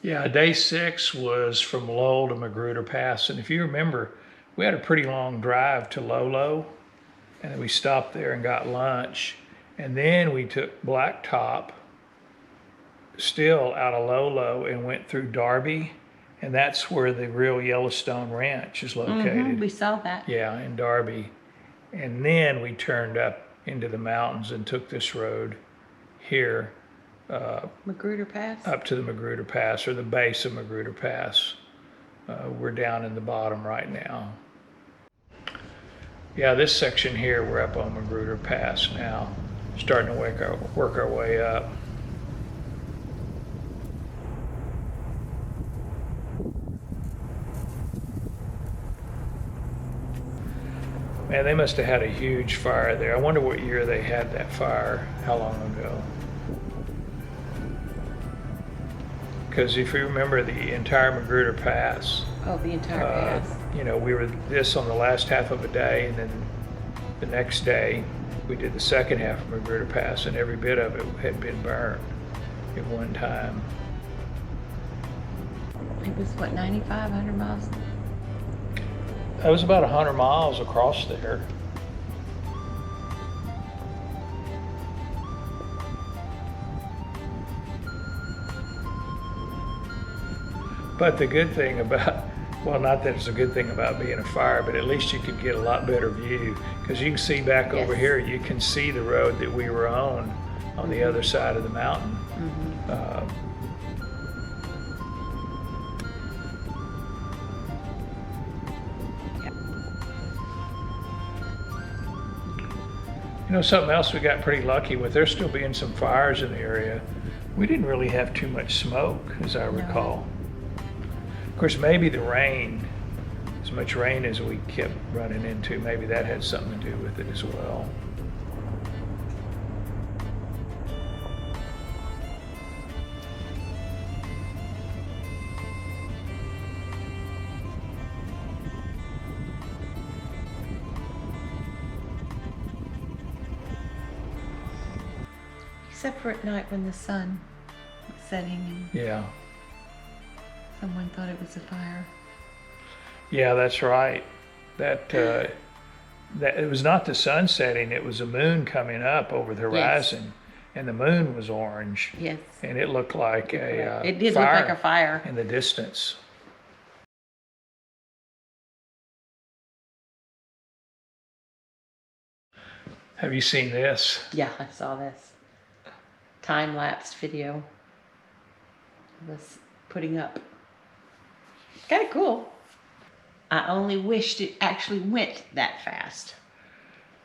Yeah, day 6 was from Lowell to Magruder Pass. And if you remember, we had a pretty long drive to Lolo. And then we stopped there and got lunch. And then we took Blacktop, still out of Lolo, and went through Darby. And that's where the real Yellowstone Ranch is located. We saw that. Yeah, in Darby. And then we turned up into the mountains and took this road here. Magruder Pass? Up to the Magruder Pass, or the base of Magruder Pass. We're down in the bottom right now. Yeah, this section here, we're up on Magruder Pass now, starting to work our way up. Man, they must have had a huge fire there. I wonder what year they had that fire, how long ago. Because if you remember the entire Magruder Pass, Oh, the entire pass. you know, we were this on the last half of a day, and then the next day we did the second half of Magruder Pass, and every bit of it had been burned at one time. It was what, 95, 100 miles? That was about 100 miles across there. But the good thing about, well, not that it's a good thing about being a fire, but at least you could get a lot better view, because you can see back over here, you can see the road that we were on the other side of the mountain. You know, something else we got pretty lucky with, there still being some fires in the area. We didn't really have too much smoke, as I recall. Of course, maybe the rain, as much rain as we kept running into, maybe that had something to do with it as well. Except for at night when the sun was setting and Yeah. someone thought it was a fire. Yeah, that's right. That it was not the sun setting, it was the moon coming up over the horizon. And the moon was orange. Yes. And it looked like a It did look like a fire. in the distance. Have you seen this? Yeah, I saw this time-lapsed video of us putting up. Kind of cool. I only wished it actually went that fast.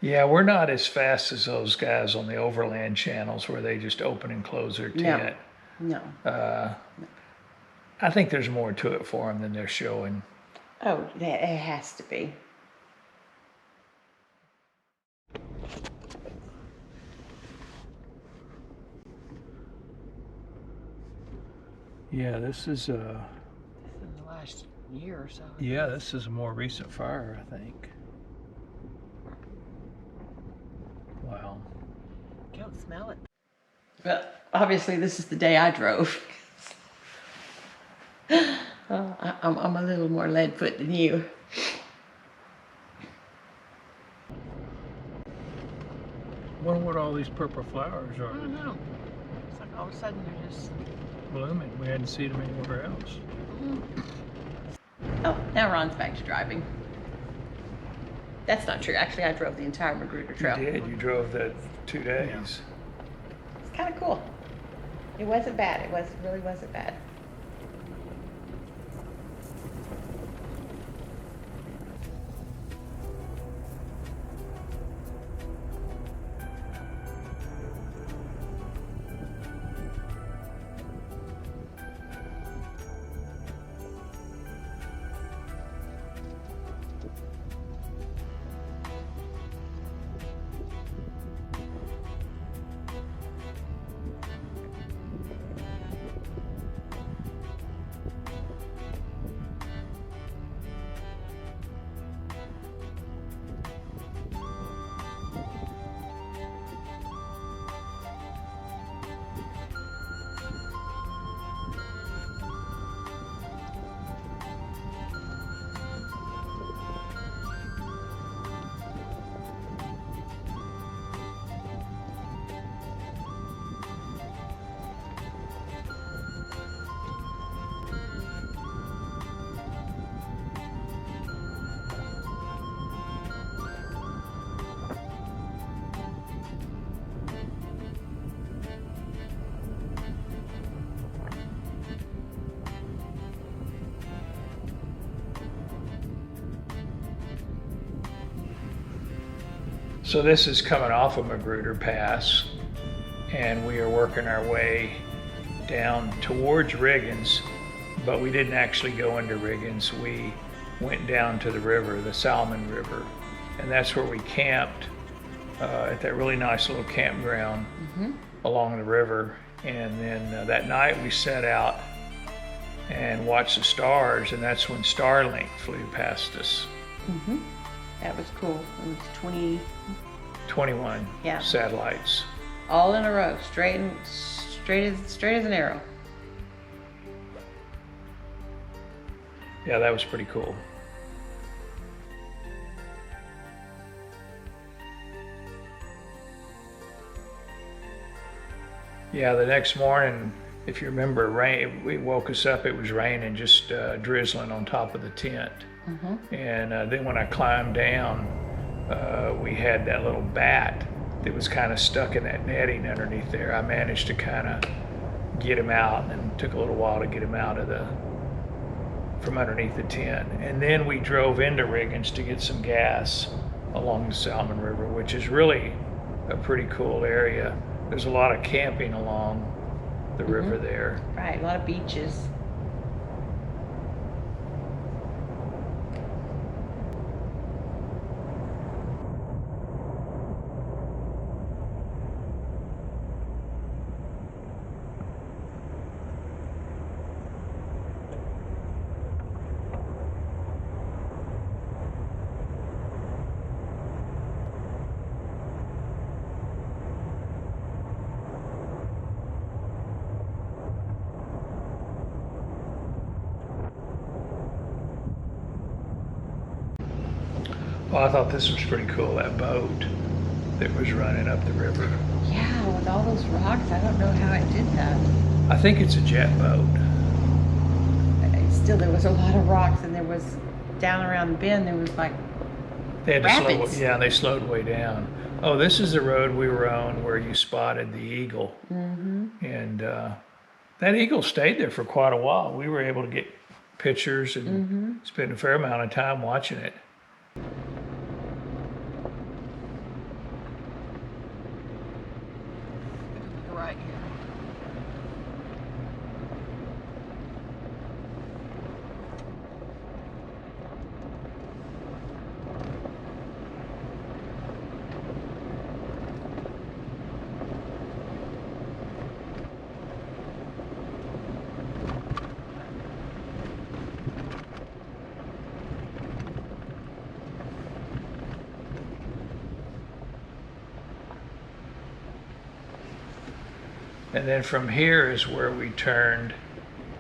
Yeah, we're not as fast as those guys on the overland channels where they just open and close their tent. No. I think there's more to it for them than they're showing. Oh, it has to be. Yeah, this is In the last year or so. yeah, this is a more recent fire, I think. Wow. Don't smell it. Well, obviously this is the day I drove. I'm a little more lead foot than you. Wonder what all these purple flowers are. I don't know. It's like all of a sudden they're just Blooming. We hadn't seen them anywhere else. Oh, now Ron's back to driving. That's not true. Actually, I drove the entire Magruder Trail. You did. You drove the 2 days. Yeah. It's kind of cool. It wasn't bad. It really wasn't bad. So this is coming off of Magruder Pass, and we are working our way down towards Riggins, but we didn't actually go into Riggins. We went down to the river, the Salmon River, and that's where we camped at that really nice little campground along the river. And then that night we set out and watched the stars, and that's when Starlink flew past us. That was cool. It was 21 Yeah. satellites. all in a row, straight as an arrow. Yeah, that was pretty cool. Yeah, the next morning, if you remember, it woke us up, it was raining, just drizzling on top of the tent. And then when I climbed down, we had that little bat that was kind of stuck in that netting underneath there. I managed to kind of get him out, and it took a little while to get him out of from underneath the tent. And then we drove into Riggins to get some gas along the Salmon River, which is really a pretty cool area. There's a lot of camping along the river there. Right, a lot of beaches. Well, I thought this was pretty cool, that boat that was running up the river. Yeah, with all those rocks, I don't know how it did that. I think it's a jet boat. Still, there was a lot of rocks, and there was down around the bend, there was like They had to rapids. they slowed way down. Oh, this is the road we were on where you spotted the eagle. And that eagle stayed there for quite a while. We were able to get pictures and spend a fair amount of time watching it. Right here. And then from here is where we turned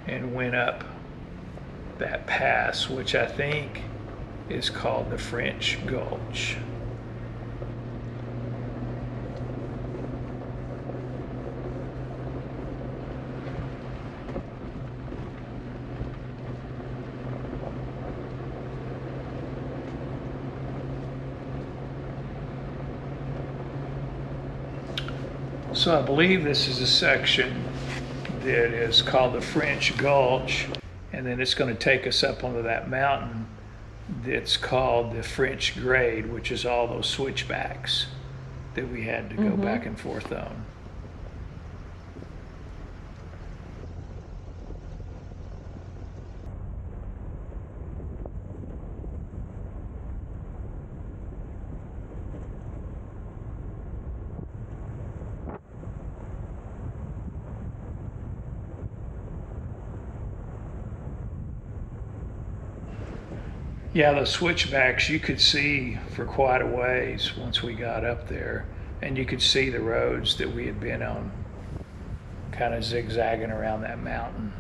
and went up that pass, which I think is called the French Gulch. So I believe this is a section that is called the French Gulch, and then it's going to take us up onto that mountain that's called the French Grade, which is all those switchbacks that we had to go back and forth on. Yeah, the switchbacks you could see for quite a ways once we got up there, and you could see the roads that we had been on, kind of zigzagging around that mountain.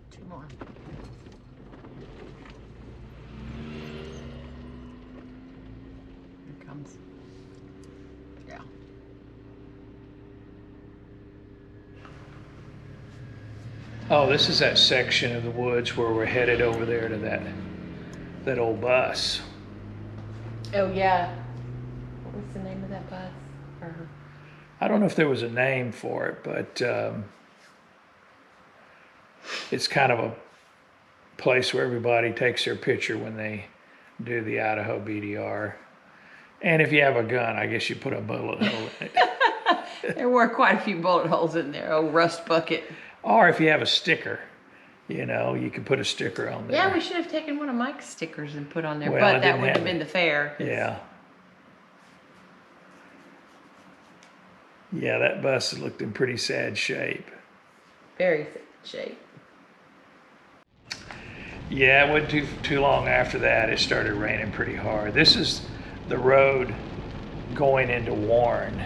Two more. Here it comes. Yeah. Oh, this is that section of the woods where we're headed over there to that old bus. Oh yeah. What was the name of that bus? Or I don't know if there was a name for it, but it's kind of a place where everybody takes their picture when they do the Idaho BDR. And if you have a gun, I guess you put a bullet hole in it. There were quite a few bullet holes in there. Oh, rust bucket. Or if you have a sticker, you know, you can put a sticker on there. Yeah, we should have taken one of Mike's stickers and put on there, Well, I but that didn't wouldn't have have been it. the fair. Yeah. Yeah, that bus looked in pretty sad shape. Very sad shape. Yeah, it wasn't too long after that, it started raining pretty hard. This is the road going into Warren,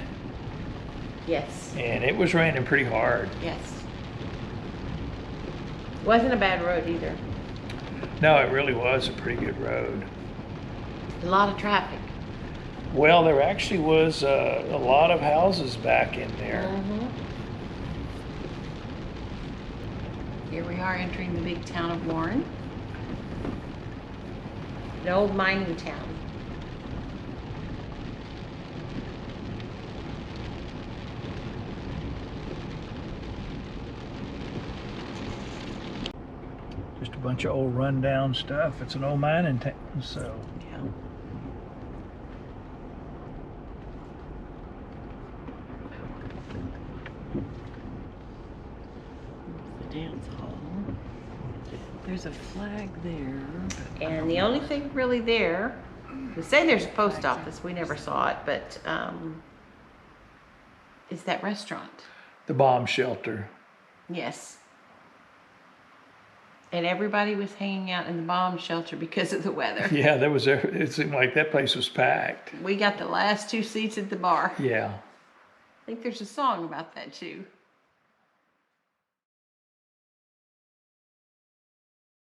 Yes. and it was raining pretty hard. Yes. Wasn't a bad road either. No, it really was a pretty good road. A lot of traffic. Well, there actually was a lot of houses back in there. Mm-hmm. Here we are entering the big town of Warren. An old mining town. Just a bunch of old rundown stuff. It's an old mining town, so. Yeah. The dance hall. There's a flag there. And the only thing really there, they say there's a post office. We never saw it, but is that restaurant. The bomb shelter. Yes. And everybody was hanging out in the bomb shelter because of the weather. Yeah, it seemed like that place was packed. We got the last 2 seats at the bar. Yeah. I think there's a song about that too.